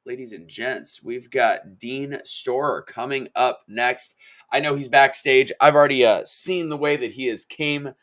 ladies and gents, we've got Dean Storer coming up next. I know he's backstage. I've already seen the way that he has come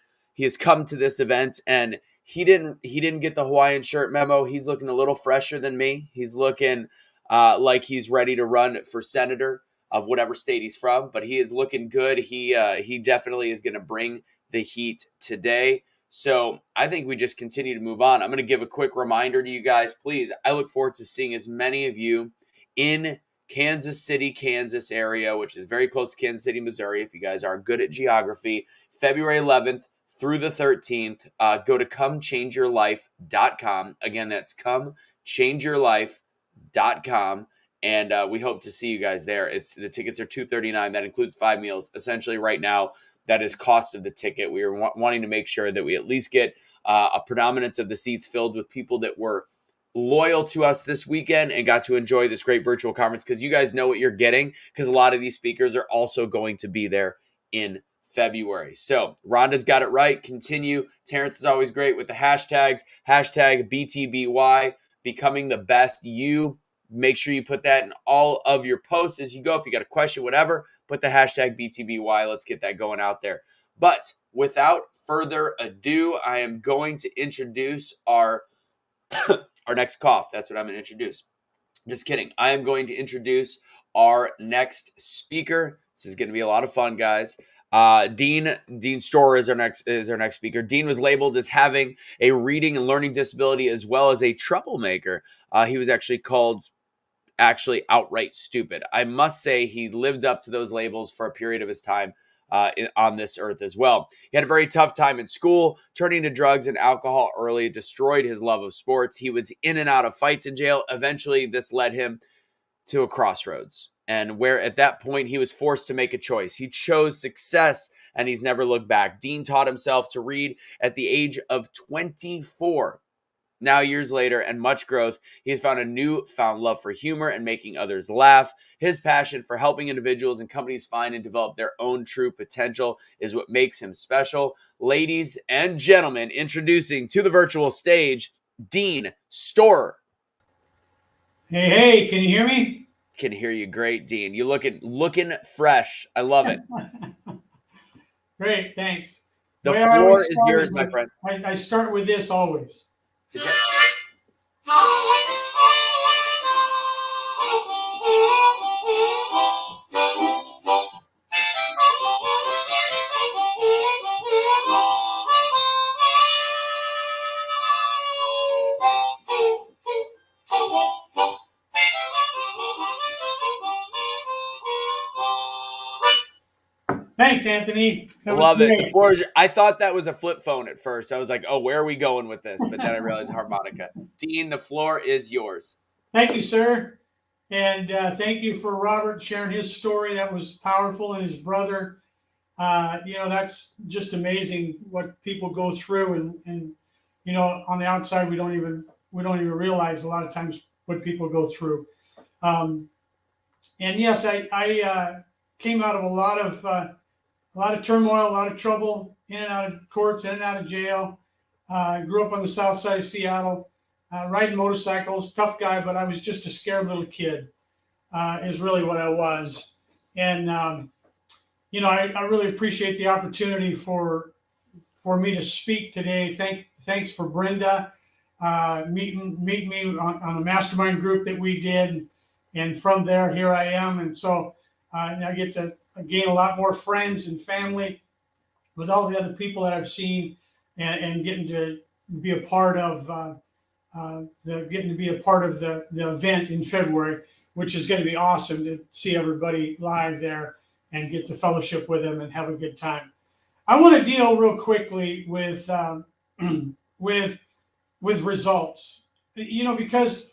to this event, and he didn't get the Hawaiian shirt memo. He's looking a little fresher than me. He's looking like he's ready to run for senator of whatever state he's from, but he is looking good. He definitely is going to bring the heat today. So I think we just continue to move on. I'm going to give a quick reminder to you guys, please. I look forward to seeing as many of you in Kansas City, Kansas area, which is very close to Kansas City, Missouri. If you guys are good at geography, February 11th through the 13th, go to comechangeyourlife.com. Again, that's comechangeyourlife.com. And we hope to see you guys there. The tickets are $239. That includes 5 meals. Essentially, right now, that is cost of the ticket. We are wanting to make sure that we at least get a predominance of the seats filled with people that were loyal to us this weekend and got to enjoy this great virtual conference, because you guys know what you're getting, because a lot of these speakers are also going to be there in February. So Rhonda's got it right. Continue. Terrence is always great with the hashtags. Hashtag BTBY, becoming the best you. Make sure you put that in all of your posts as you go. If you got a question, whatever, put the hashtag BTBY. Let's get that going out there. But without further ado, I am going to introduce our next cough. That's what I'm going to introduce. Just kidding. I am going to introduce our next speaker. This is going to be a lot of fun, guys. Dean Storer is our next speaker. Dean was labeled as having a reading and learning disability as well as a troublemaker. He was actually called outright stupid. I must say he lived up to those labels for a period of his time on this earth as well. He had a very tough time in school, turning to drugs and alcohol early, destroyed his love of sports. He was in and out of fights in jail. Eventually, this led him to a crossroads, and where at that point he was forced to make a choice. He chose success, and he's never looked back. Dean taught himself to read at the age of 24. Now, years later and much growth, he has found a newfound love for humor and making others laugh. His passion for helping individuals and companies find and develop their own true potential is what makes him special. Ladies and gentlemen, introducing to the virtual stage, Dean Storer. Hey, can you hear me? Can hear you great, Dean. You looking fresh. I love it. Great, thanks. The floor is yours, my friend. I start with this always. Is that- Thanks, Anthony. I love it. The floor is, I thought that was a flip phone at first. I was like, oh, where are we going with this? But then I realized harmonica. Dean, the floor is yours. Thank you, sir. And thank you for Robert sharing his story. That was powerful, and his brother. That's just amazing what people go through, and on the outside we don't even realize a lot of times what people go through. And yes, I came out of a lot of turmoil, a lot of trouble, in and out of courts, in and out of jail. Grew up on the south side of Seattle, riding motorcycles, tough guy, but I was just a scared little kid, is really what I was. And, I really appreciate the opportunity for me to speak today. Thanks for Brenda meeting me on a mastermind group that we did. And from there, here I am. And so I get to gain a lot more friends and family with all the other people that I've seen, and getting to be a part of the event in February, which is going to be awesome to see everybody live there and get to fellowship with them and have a good time. I want to deal real quickly with with results, because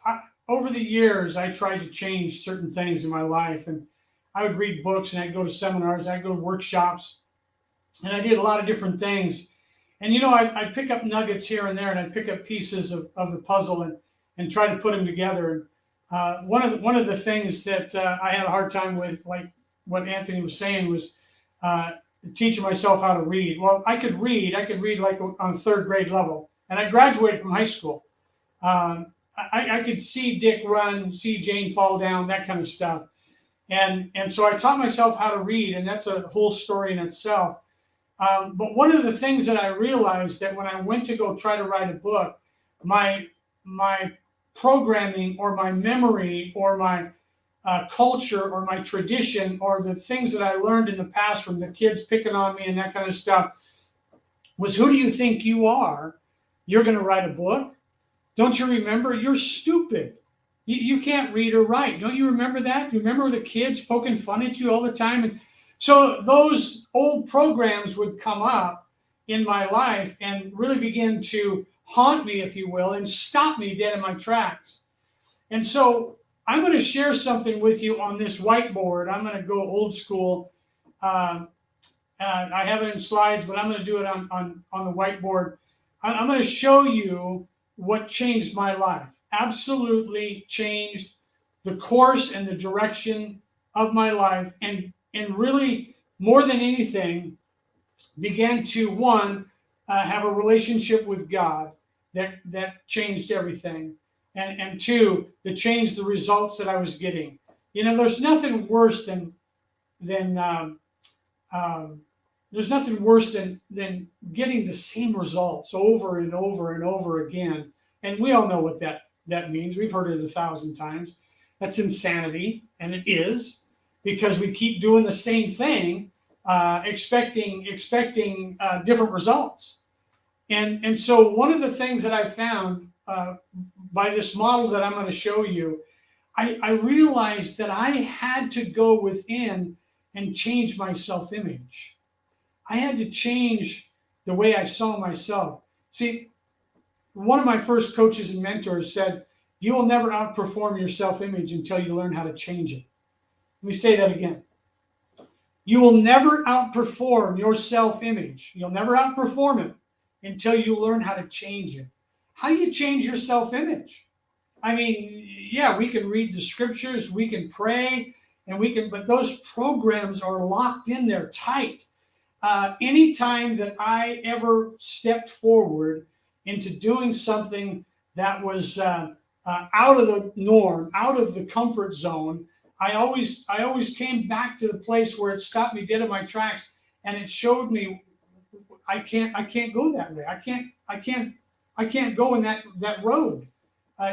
over the years I tried to change certain things in my life, and I would read books, and I'd go to seminars, I'd go to workshops, and I did a lot of different things. And I'd pick up nuggets here and there, and I'd pick up pieces of the puzzle and try to put them together. And one of the things that I had a hard time with, like what Anthony was saying, was teaching myself how to read. Well, I could read like on third grade level, and I graduated from high school. I could see Dick run, see Jane fall down, that kind of stuff. And so I taught myself how to read, and that's a whole story in itself. But one of the things that I realized that when I went to go try to write a book, my programming or my memory or my culture or my tradition or the things that I learned in the past from the kids picking on me and that kind of stuff was, who do you think you are? You're going to write a book? Don't you remember? You're stupid. You can't read or write. Don't you remember that? You remember the kids poking fun at you all the time? And so those old programs would come up in my life and really begin to haunt me, if you will, and stop me dead in my tracks. And so I'm going to share something with you on this whiteboard. I'm going to go old school. I have it in slides, but I'm going to do it on the whiteboard. I'm going to show you what changed my life. Absolutely changed the course and the direction of my life, and really, more than anything, began to, one, have a relationship with God that changed everything, and two, that changed the results that I was getting. You know, there's nothing worse than there's nothing worse than getting the same results over and over and over again. And we all know what that means. We've heard it 1,000 times. That's insanity, and it is, because we keep doing the same thing, expecting different results. And so one of the things that I found by this model that I'm going to show you, I realized that I had to go within and change my self-image. I had to change the way I saw myself. See, one of my first coaches and mentors said, you will never outperform your self-image until you learn how to change it. Let me say that again. You will never outperform your self-image. You'll never outperform it until you learn how to change it. How do you change your self-image? I mean, yeah, we can read the scriptures, we can pray, but those programs are locked in there tight. Anytime that I ever stepped forward into doing something that was out of the norm, out of the comfort zone, I always came back to the place where it stopped me dead in my tracks, and it showed me I can't go that way. I can't go in that road.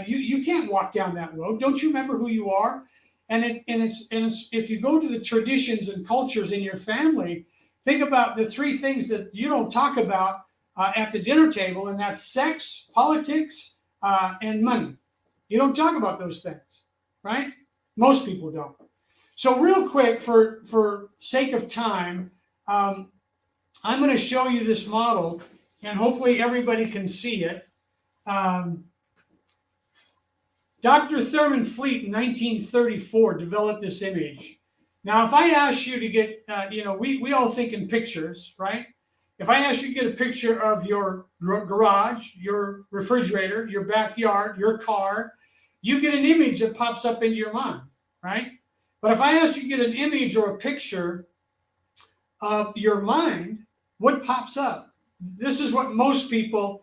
You can't walk down that road. Don't you remember who you are? And it's if you go to the traditions and cultures in your family, think about the three things that you don't talk about at the dinner table, and that's sex, politics, and money. You don't talk about those things, right? Most people don't. So real quick, for sake of time, I'm going to show you this model, and hopefully everybody can see it. Dr. Thurman Fleet in 1934 developed this image. Now, if I ask you to get, we all think in pictures, right? If I ask you to get a picture of your garage, your refrigerator, your backyard, your car, you get an image that pops up into your mind, right? But if I ask you to get an image or a picture of your mind, what pops up? This is what most people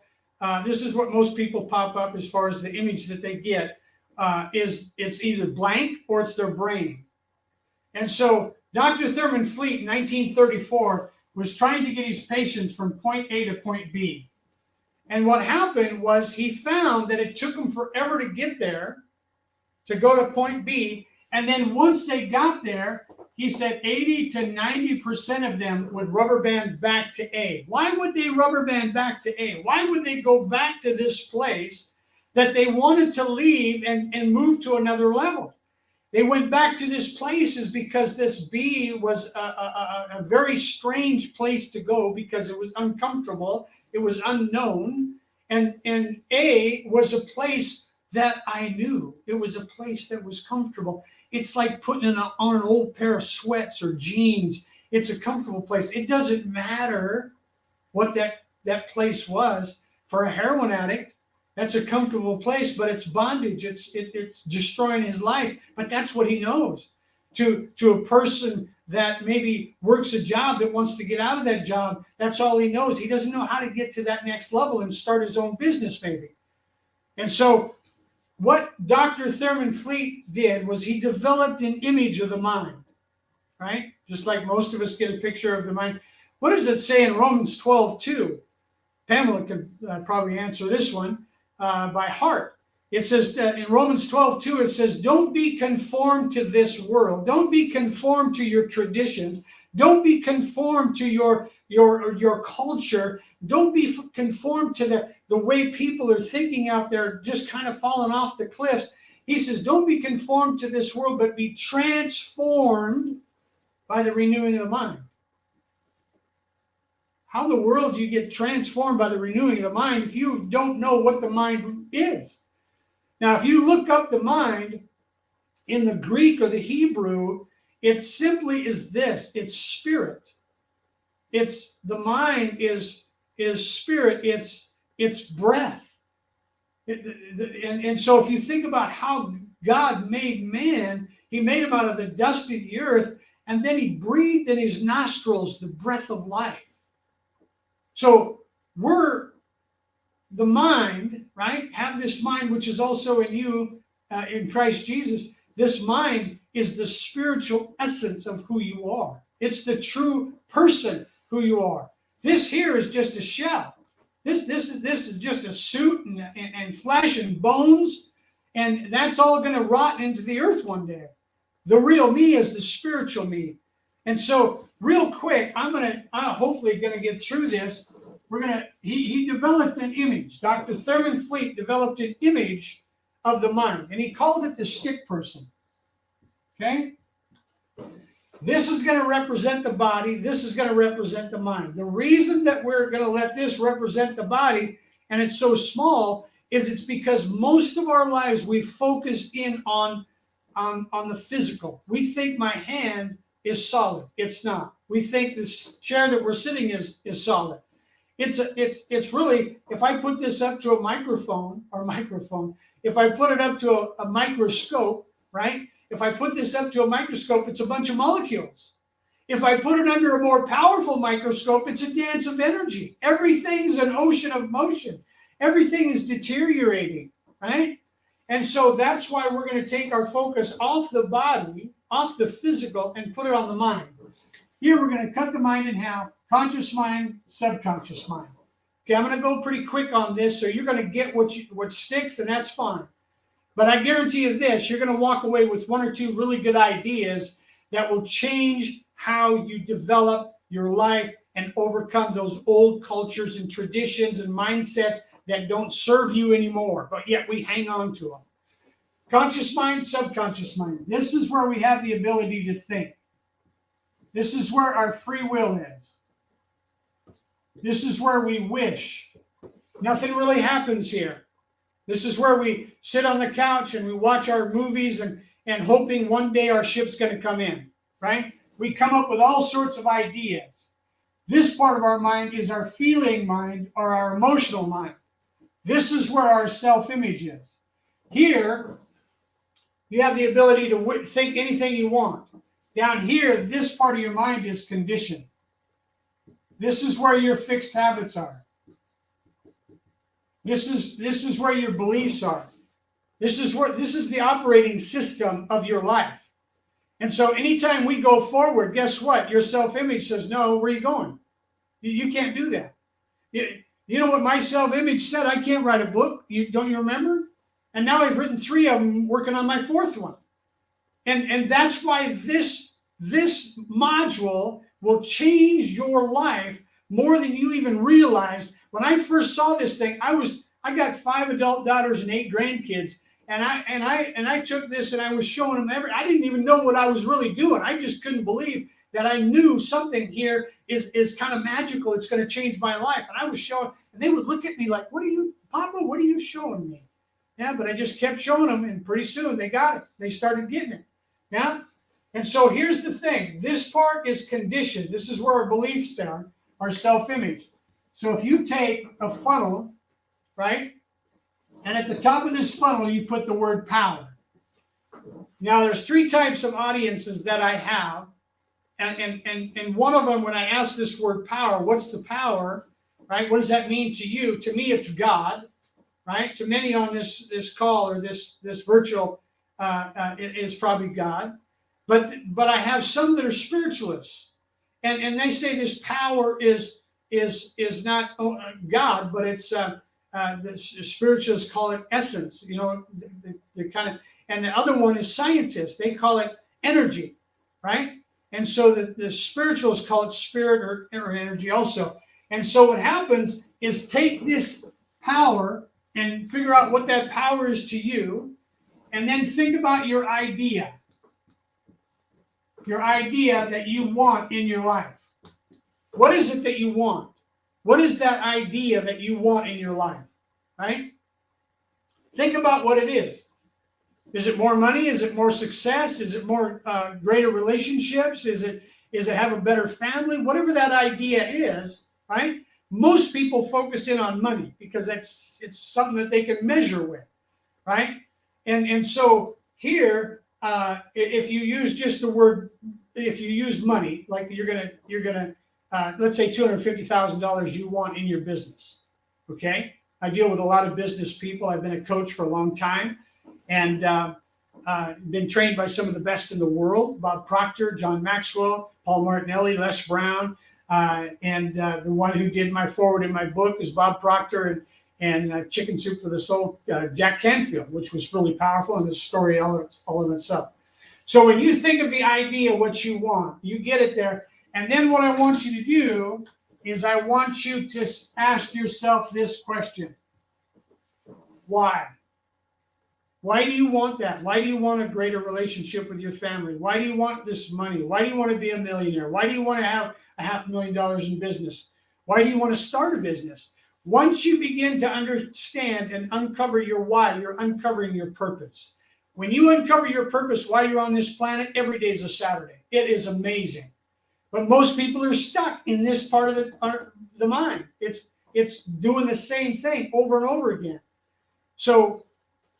pop up as far as the image that they get. It's either blank or it's their brain. And so Dr. Thurman Fleet in 1934 was trying to get his patients from point A to point B. And what happened was he found that it took them forever to get there, to go to point B. And then once they got there, he said 80 to 90% of them would rubber band back to A. Why would they rubber band back to A? Why would they go back to this place that they wanted to leave and move to another level? They went back to this place is because this B was a very strange place to go, because it was uncomfortable, it was unknown, and A was a place that I knew. It was a place that was comfortable. It's like putting on an old pair of sweats or jeans. It's a comfortable place. It doesn't matter what that place was. For a heroin addict, that's a comfortable place, but it's bondage. It's destroying his life. But that's what he knows. To a person that maybe works a job that wants to get out of that job, that's all he knows. He doesn't know how to get to that next level and start his own business, maybe. And so what Dr. Thurman Fleet did was he developed an image of the mind, right? Just like most of us get a picture of the mind. What does it say in Romans 12:2? Pamela could probably answer this one by heart. It says in Romans 12:2, it says, don't be conformed to this world. Don't be conformed to your traditions. Don't be conformed to your culture. Don't be conformed to the way people are thinking out there, just kind of falling off the cliffs. He says, don't be conformed to this world, but be transformed by the renewing of the mind. How in the world do you get transformed by the renewing of the mind if you don't know what the mind is? Now, if you look up the mind in the Greek or the Hebrew, it simply is this: it's spirit. It's the mind is spirit. It's breath. And so if you think about how God made man, he made him out of the dust of the earth, and then he breathed in his nostrils the breath of life. So we're the mind, right? Have this mind which is also in you, in Christ Jesus. This mind is the spiritual essence of who you are. It's the true person who you are. This here is just a shell. This is just a suit and flesh and bones, and that's all going to rot into the earth one day. The real me is the spiritual me. And so, real quick, I'm hopefully going to get through this. He developed an image. Dr. Thurman Fleet developed an image of the mind, and he called it the stick person. Okay? This is going to represent the body. This is going to represent the mind. The reason that we're going to let this represent the body, and it's so small, is it's because most of our lives we focused in on the physical. We think my hand is solid. It's not. We think this chair that we're sitting is solid. It's really, if I put this up to a microphone, if I put it up to a microscope, right? If I put this up to a microscope, it's a bunch of molecules. If I put it under a more powerful microscope, it's a dance of energy. Everything is an ocean of motion. Everything is deteriorating, right? And so that's why we're going to take our focus off the body, off the physical, and put it on the mind. Here we're going to cut the mind in half: conscious mind, subconscious mind. Okay, I'm going to go pretty quick on this, so you're going to get what sticks, and that's fine. But I guarantee you this: you're going to walk away with one or two really good ideas that will change how you develop your life and overcome those old cultures and traditions and mindsets that don't serve you anymore, but yet we hang on to them. Conscious mind, subconscious mind. This is where we have the ability to think. This is where our free will is. This is where we wish. Nothing really happens here. This is where we sit on the couch and we watch our movies and hoping one day our ship's going to come in, right? We come up with all sorts of ideas. This part of our mind is our feeling mind or our emotional mind. This is where our self-image is. Here, you have the ability to think anything you want. Down here, this part of your mind is conditioned. This is where your fixed habits are. This is where your beliefs are. This is the operating system of your life. And so anytime we go forward, guess what? Your self-image says, no, where are you going? You can't do that. You know what my self-image said? I can't write a book. Don't you remember? And now I've written 3 of them, working on my 4th one. And that's why this module will change your life more than you even realize. When I first saw this thing, I got 5 adult daughters and 8 grandkids, and I took this and I was showing them I didn't even know what I was really doing. I just couldn't believe that I knew something here is kind of magical. It's going to change my life. And I was showing, and they would look at me like, Papa, what are you showing me? Yeah, but I just kept showing them, and pretty soon they got it. They started getting it. Yeah? And so here's the thing. This part is conditioned. This is where our beliefs are, our self-image. So if you take a funnel, right, and at the top of this funnel, you put the word power. Now, there's 3 types of audiences that I have. And one of them, when I ask this word power, what's the power, right? What does that mean to you? To me, it's God, right? To many on this call or this virtual, it is probably God. But I have some that are spiritualists, and they say this power is not God, but it's the spiritualists call it essence. You know, the kind of, and the other one is scientists. They call it energy, right? And so the spiritualists call it spirit or energy also. And so what happens is take this power and figure out what that power is to you, and then think about your idea that you want in your life. What is it that you want? What is that idea that you want in your life, right? Think about what it is. Is it more money? Is it more success? Is it more greater relationships? Is it have a better family? Whatever that idea is, right? Most people focus in on money because it's something that they can measure with, right? And so here, if you use just the word, if you use money, like you're gonna let's say $250,000 you want in your business, okay? I deal with a lot of business people. I've been a coach for a long time, and been trained by some of the best in the world: Bob Proctor, John Maxwell, Paul Martinelli, Les Brown, and the one who did my forward in my book is Bob Proctor, and Chicken Soup for the Soul, Jack Canfield, which was really powerful, and the story all in itself. So when you think of the idea, what you want, you get it there. And then what I want you to do is I want you to ask yourself this question. Why? Why do you want that? Why do you want a greater relationship with your family? Why do you want this money? Why do you want to be a millionaire? Why do you want to have $500,000 in business? Why do you want to start a business? Once you begin to understand and uncover your why, you're uncovering your purpose. When you uncover your purpose, why you're on this planet, every day is a Saturday. It is amazing. But most people are stuck in this part of the mind. It's doing the same thing over and over again. So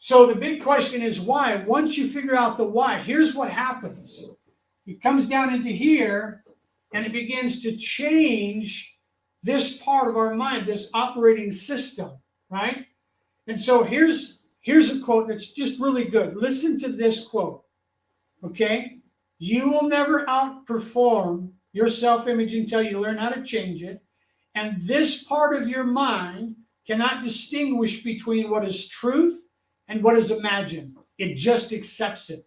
the big question is why. Once you figure out the why, here's what happens. It comes down into here, and it begins to change this part of our mind, this operating system, right? And so here's a quote that's just really good. Listen to this quote, okay? You will never outperform your self-image until you learn how to change it. And this part of your mind cannot distinguish between what is truth and what is imagined. It just accepts it.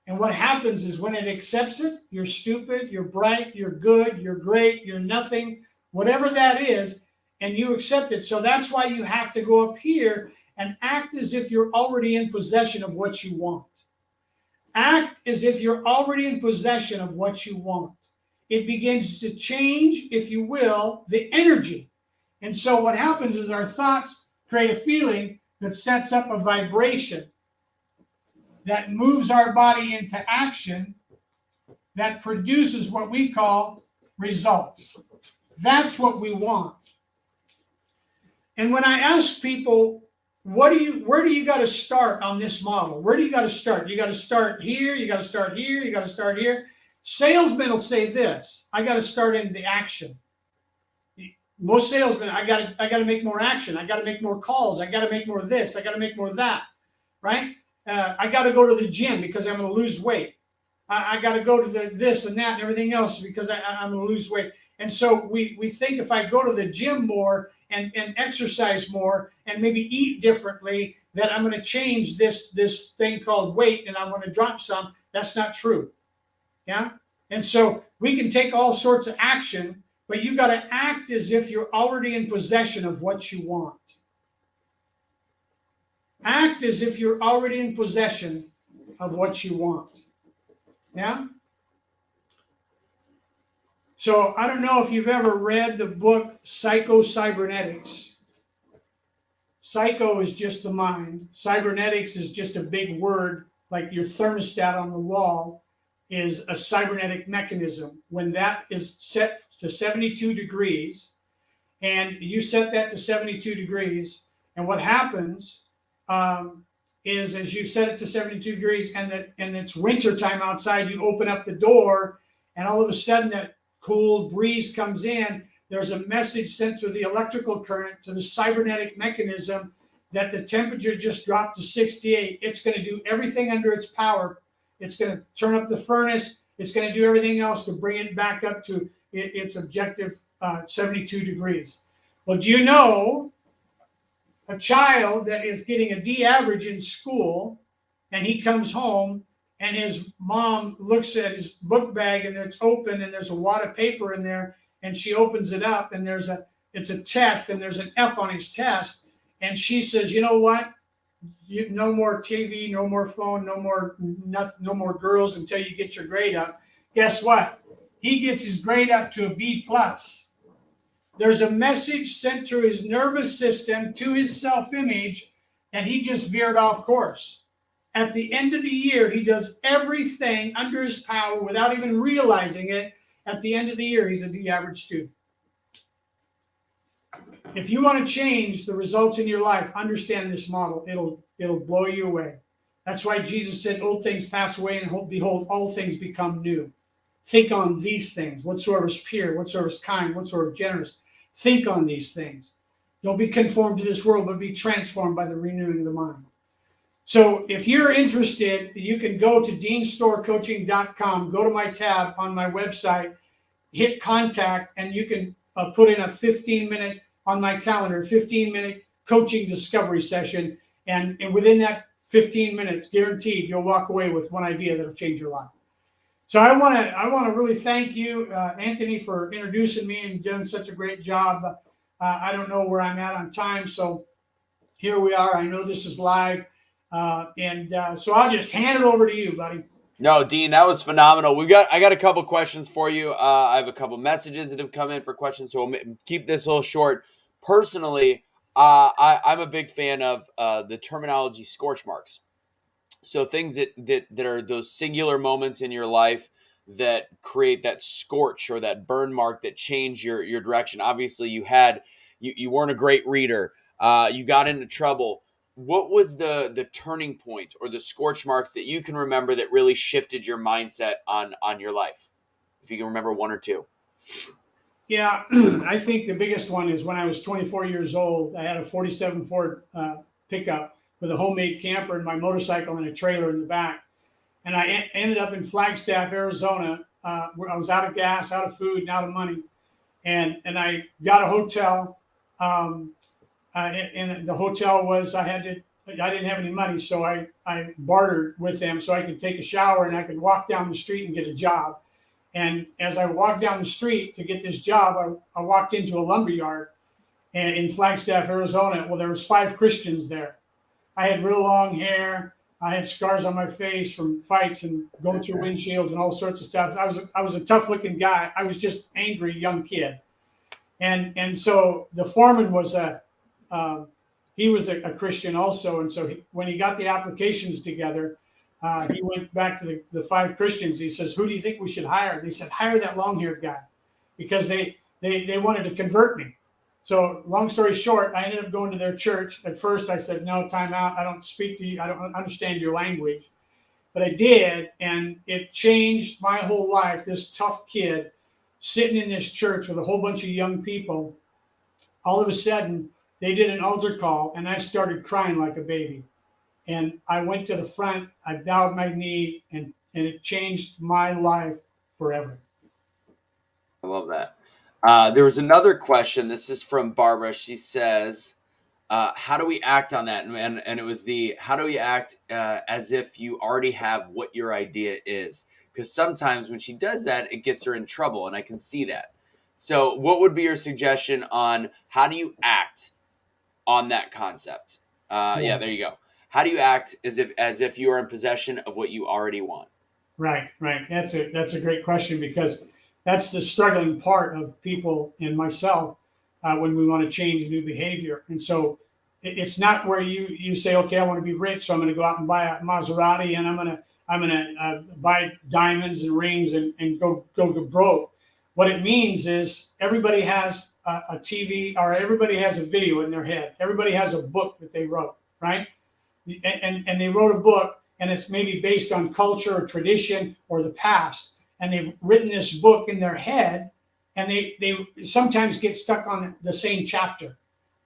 And what happens is when it accepts it, you're stupid, you're bright, you're good, you're great, you're nothing, whatever that is, and you accept it. So that's why you have to go up here and act as if you're already in possession of what you want. Act as if you're already in possession of what you want. It begins to change, if you will, the energy. And so what happens is our thoughts create a feeling that sets up a vibration that moves our body into action that produces what we call results. That's what we want. And when I ask people, where do you got to start on this model? Where do you got to start? You got to start here, you got to start here, you got to start here. Salesmen will say this: I got to start in the action. Most salesmen, I got to make more action. I got to make more calls. I got to make more of this. I got to make more of that, right? I got to go to the gym because I'm going to lose weight. I got to go to this and that and everything else because I'm going to lose weight. And so we think if I go to the gym more and exercise more and maybe eat differently, that I'm going to change this thing called weight and I'm going to drop some. That's not true. Yeah. And so we can take all sorts of action, but you got to act as if you're already in possession of what you want. Act as if you're already in possession of what you want. Yeah? So I don't know if you've ever read the book Psycho-Cybernetics. Psycho is just the mind. Cybernetics is just a big word, like your thermostat on the wall is a cybernetic mechanism. When that is set to 72 degrees, and you set that to 72 degrees, and what happens is as you set it to 72 degrees and it's winter time outside, you open up the door, and all of a sudden that cool breeze comes in. There's a message sent through the electrical current to the cybernetic mechanism that the temperature just dropped to 68, it's going to do everything under its power. It's going to turn up the furnace. It's going to do everything else to bring it back up to its objective 72 degrees. Well, do you know a child that is getting a D average in school, and he comes home and his mom looks at his book bag and it's open and there's a wad of paper in there, and she opens it up and it's a test and there's an F on his test, and she says, you know what? No more TV, no more phone, no more girls until you get your grade up. Guess what? He gets his grade up to a B plus. There's a message sent through his nervous system to his self-image, and he just veered off course. At the end of the year, he does everything under his power without even realizing it. At the end of the year, he's a D average student. If you want to change the results in your life, understand this model. It'll blow you away. That's why Jesus said, old things pass away, and behold, all things become new. Think on these things, whatsoever is pure, whatsoever is kind, whatsoever is generous. Think on these things. Don't be conformed to this world, but be transformed by the renewing of the mind. So if you're interested, you can go to deanstorecoaching.com, go to my tab on my website, hit contact, and you can put in a 15-minute on my calendar, 15-minute coaching discovery session. And within that 15 minutes, guaranteed, you'll walk away with one idea that'll change your life. So I want to really thank you, Anthony, for introducing me and doing such a great job. I don't know where I'm at on time, so here we are. I know this is live, so I'll just hand it over to you, buddy. No, Dean, that was phenomenal. I got a couple questions for you. I have a couple messages that have come in for questions, so we'll keep this a little short. Personally, I'm a big fan of the terminology scorch marks. So things that are those singular moments in your life that create that scorch or that burn mark that change your direction. Obviously, you weren't a great reader. You got into trouble. What was the turning point or the scorch marks that you can remember that really shifted your mindset on your life? If you can remember one or two. Yeah, I think the biggest one is when I was 24 years old. I had a 47 Ford pickup with a homemade camper and my motorcycle and a trailer in the back. And I ended up in Flagstaff, Arizona, where I was out of gas, out of food, and out of money. And I got a hotel. And the hotel was, I didn't have any money, so I bartered with them so I could take a shower and I could walk down the street and get a job. And as I walked down the street to get this job, I walked into a lumber yard in Flagstaff, Arizona. Well, there was 5 Christians there. I had real long hair. I had scars on my face from fights and going through windshields and all sorts of stuff. I was a tough looking guy. I was just angry young kid. And so the foreman was he was a Christian also. And so when he got the applications together, he went back to the 5 Christians. He says, who do you think we should hire? They said, hire that long-haired guy, because they wanted to convert me. So long story short, I ended up going to their church. At first I said, no, time out. I don't speak to you. I don't understand your language. But I did, and it changed my whole life. This tough kid sitting in this church with a whole bunch of young people, all of a sudden they did an altar call, and I started crying like a baby. And I went to the front, I bowed my knee, and it changed my life forever. I love that. There was another question. This is from Barbara. She says, how do we act on that? And it was how do we act as if you already have what your idea is? Because sometimes when she does that, it gets her in trouble, and I can see that. So what would be your suggestion on how do you act on that concept? Yeah, there you go. How do you act as if you are in possession of what you already want? Right. That's a great question, because that's the struggling part of people and myself when we want to change new behavior. And so it's not where you say, okay, I want to be rich, so I'm going to go out and buy a Maserati, and I'm going to buy diamonds and rings and go broke. What it means is everybody has a TV, or everybody has a video in their head. Everybody has a book that they wrote, right? And they wrote a book, and it's maybe based on culture or tradition or the past. And they've written this book in their head, and they sometimes get stuck on the same chapter.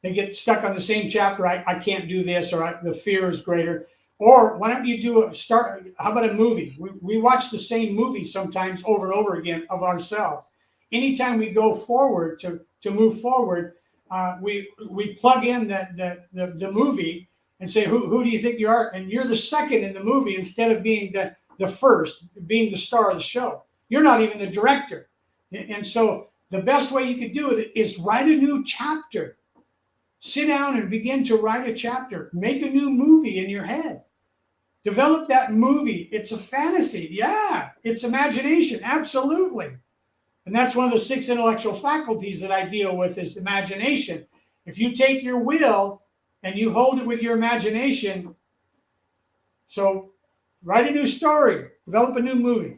They get stuck on the same chapter. I can't do this, or the fear is greater. Or why don't you do a start? How about a movie? We watch the same movie sometimes over and over again of ourselves. Anytime we go forward to move forward, we plug in the movie and say, who do you think you are? And you're the second in the movie instead of being the first, being the star of the show. You're not even the director. And so the best way you could do it is write a new chapter. Sit down and begin to write a chapter. Make a new movie in your head. Develop that movie. It's a fantasy. Yeah, it's imagination. Absolutely. And that's one of the 6 intellectual faculties that I deal with is imagination. If you take your will and you hold it with your imagination, so write a new story, develop a new movie.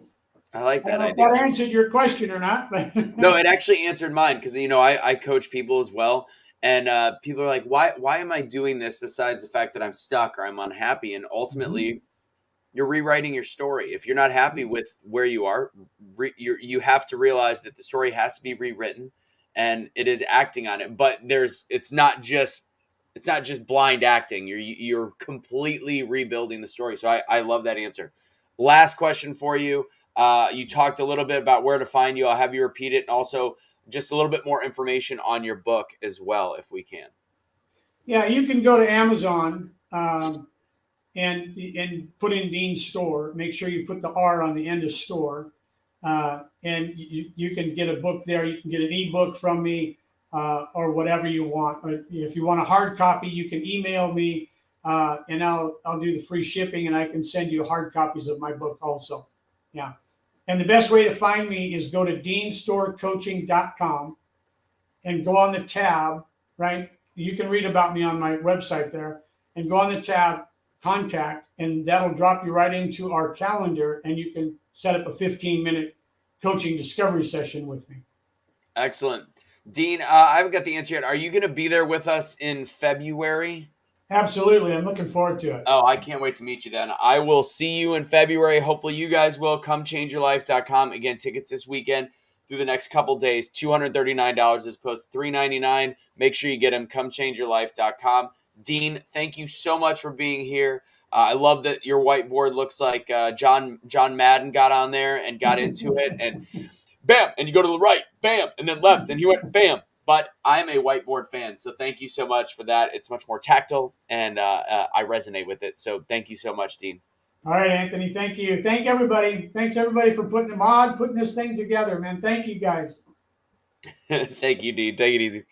I like I don't that know if idea. that answered your question or not, but No, it actually answered mine because I coach people as well, and people are like, why am I doing this besides the fact that I'm stuck or I'm unhappy? And ultimately, you're rewriting your story. If you're not happy with where you are, you have to realize that the story has to be rewritten, and it is acting on it. But it's not just blind acting. You're completely rebuilding the story. So I love that answer. Last question for you. You talked a little bit about where to find you. I'll have you repeat it, and also just a little bit more information on your book as well, if we can. yeah, you can go to Amazon and put in Dean's Store. Make sure you put the R on the end of store, and you can get a book there. You can get an ebook from me, or whatever you want. But if you want a hard copy, you can email me, and I'll do the free shipping, and I can send you hard copies of my book also. Yeah. And the best way to find me is go to deanstorecoaching.com and go on the tab, right? You can read about me on my website there, and go on the tab contact, and that'll drop you right into our calendar, and you can set up a 15-minute coaching discovery session with me. Excellent. Dean, I haven't got the answer yet. Are you going to be there with us in February? Absolutely. I'm looking forward to it. Oh, I can't wait to meet you then. I will see you in February. Hopefully, you guys will. ComeChangeYourLife.com. Again, tickets this weekend through the next couple days. $239 as opposed to $399. Make sure you get them. ComeChangeYourLife.com. Dean, thank you so much for being here. I love that your whiteboard looks like John Madden got on there and got into it. And bam, and you go to the right, bam, and then left, and he went bam. But I'm a whiteboard fan, so thank you so much for that. It's much more tactile, and I resonate with it. So thank you so much, Dean. All right, Anthony. Thank you. Thank everybody. Thanks everybody for putting this thing together, man. Thank you guys. Thank you, Dean. Take it easy.